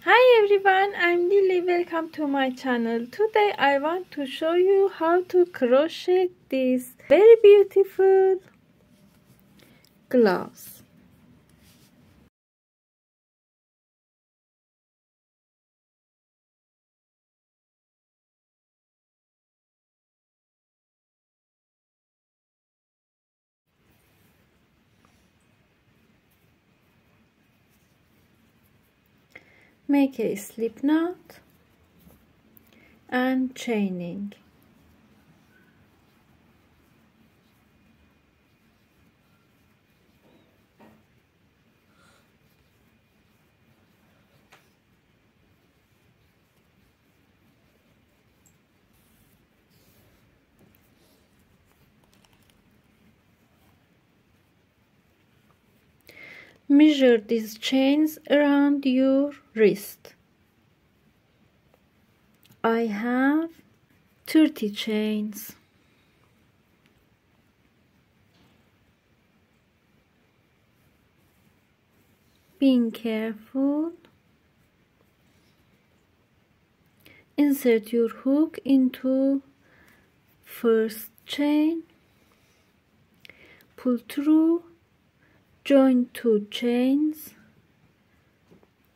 Hi everyone, I'm Lily. Welcome to my channel. Today I want to show you how to crochet these very beautiful gloves. Make a slip knot and chaining. Measure these chains around your wrist. I have 30 chains. Being careful. Insert your hook into first chain. Pull through. Join two chains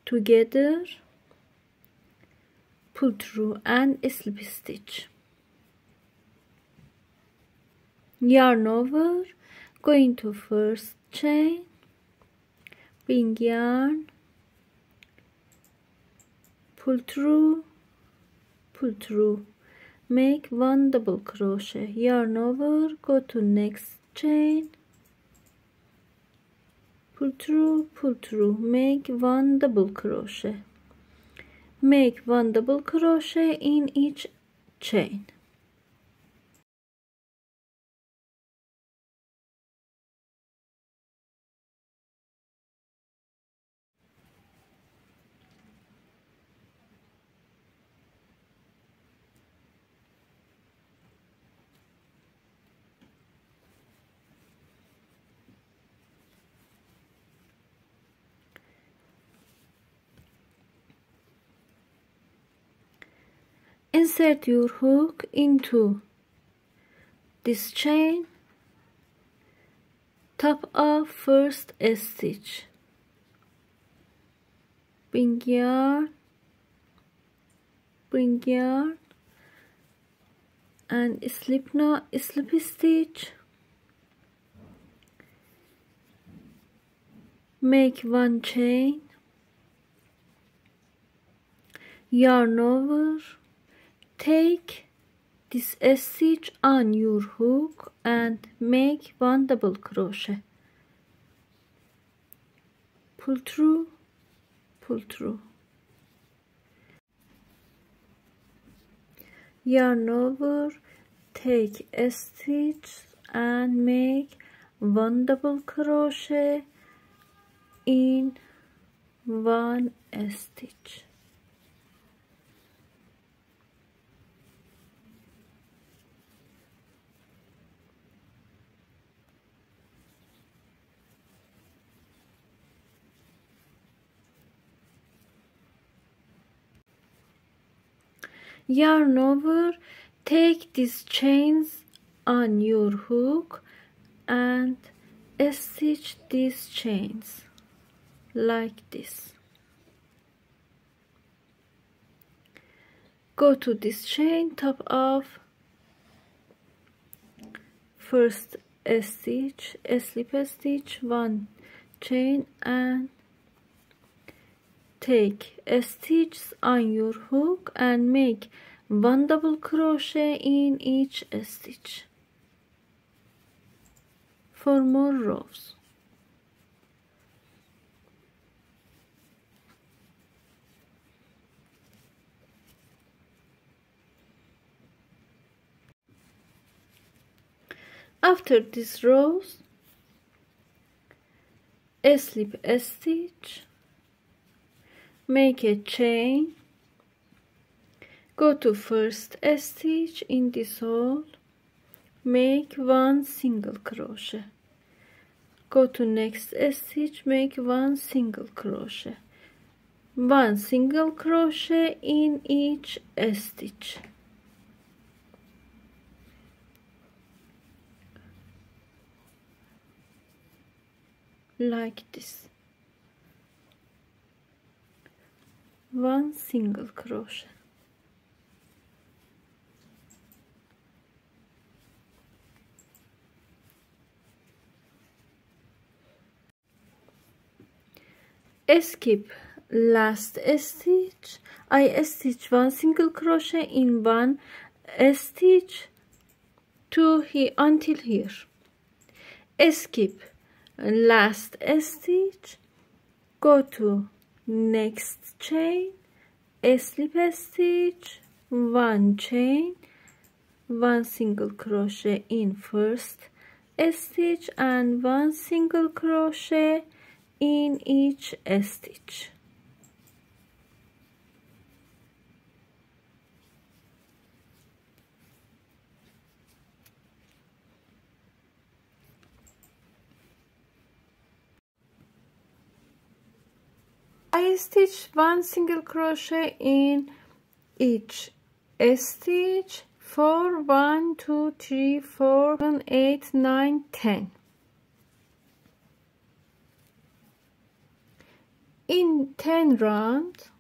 together, pull through and slip stitch. Yarn over, go into first chain, bring yarn, pull through, make one double crochet, yarn over, go to next chain, pull through, make one double crochet, make one double crochet in each chain. Insert your hook into this chain, top of first stitch, bring yarn and slip stitch, make one chain, yarn over, take this stitch on your hook and make one double crochet, pull through, yarn over, take a stitch and make one double crochet in one stitch. Yarn over, take these chains on your hook and stitch these chains like this. Go to this chain, top of first stitch, slip stitch, one chain and take a stitch on your hook and make one double crochet in each stitch for more rows. After these rows, slip stitch, make a chain, go to first stitch in this hole, make one single crochet, go to next stitch, make one single crochet, 1 single crochet in each stitch, like this. 1 single crochet. Skip last stitch. I stitch 1 single crochet in 1 stitch to here until here. Skip last stitch, go to next chain, slip stitch, 1 chain, 1 single crochet in first stitch and 1 single crochet in each stitch. I stitch 1 single crochet in each stitch for 1, 2, 3, 4, 7, 8, 9, 10. In 10 rounds,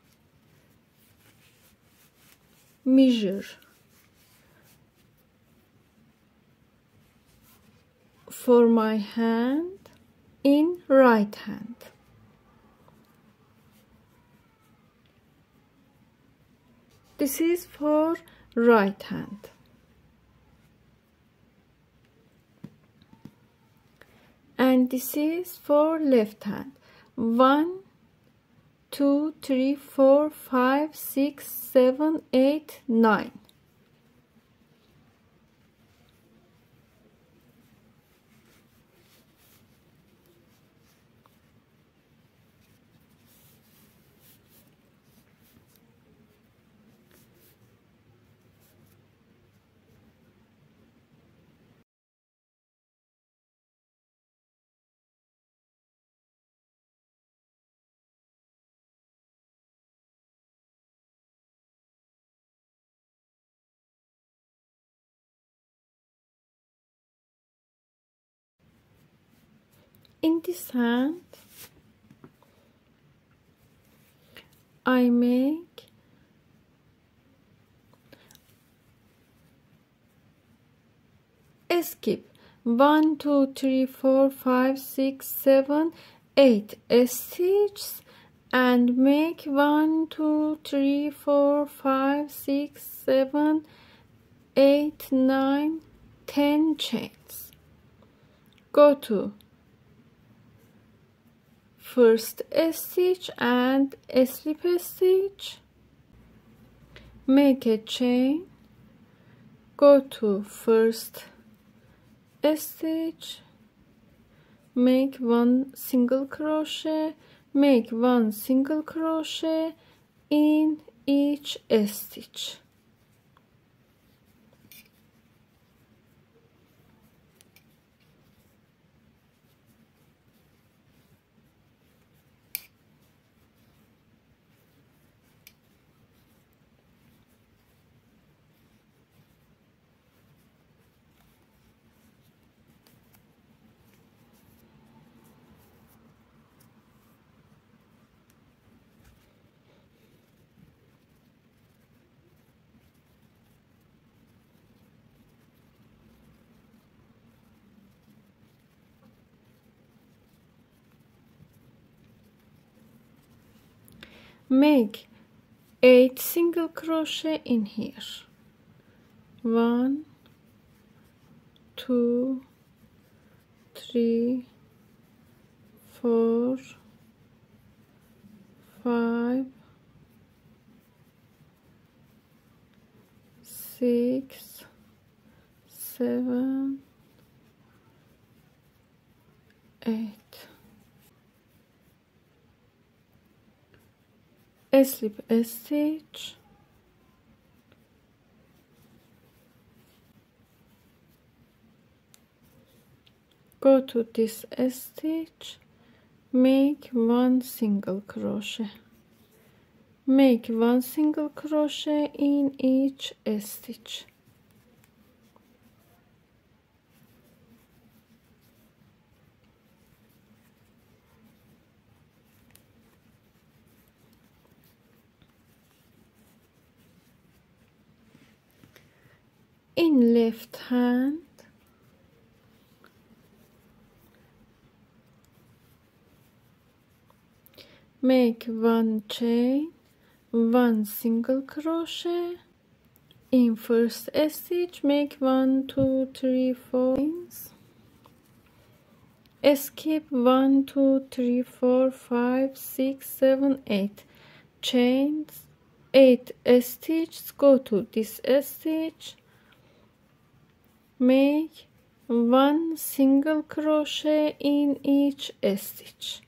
measure for my hand in right hand. This is for right hand. And this is for left hand. 1, 2, 3, 4, 5, 6, 7, 8, 9. In this hand, I make skip 1, 2, 3, 4, 5, 6, 7, 8 stitches and make 1, 2, 3, 4, 5, 6, 7, 8, 9, 10 chains. Go to first stitch and slip stitch, make a chain, go to first stitch, make 1 single crochet, make 1 single crochet in each stitch. Make 8 single crochet in here. 1, 2, 3, 4, 5, 6, 7, 8. Slip stitch, go to this stitch, make 1 single crochet, make 1 single crochet in each stitch. In left hand, make 1 chain, 1 single crochet. In first stitch, make 1 2 3 4 chains. Skip 1 2 3 4 5 6 7 8 chains, 8 stitches. Go to this stitch, make 1 single crochet in each stitch.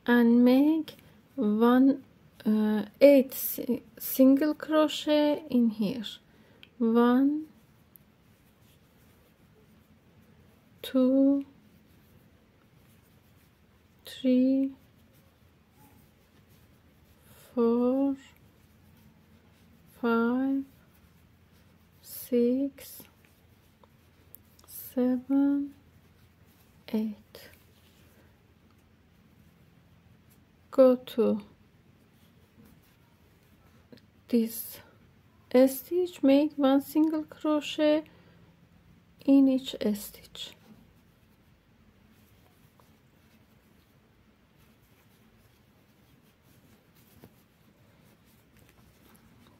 And make 8 single crochet in here. 1 2 3 4 5 6 7 8. Go to this stitch, make 1 single crochet in each stitch.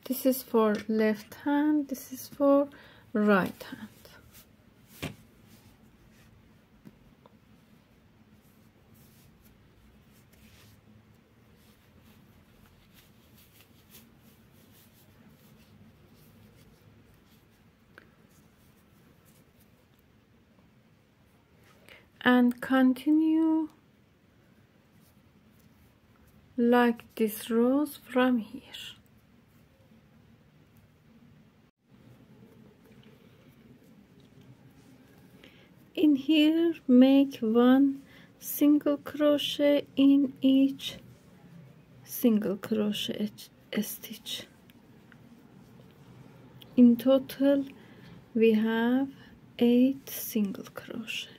This is for left hand, this is for right hand. And continue like this rows from here. In here, make 1 single crochet in each single crochet stitch. In total, we have 8 single crochet.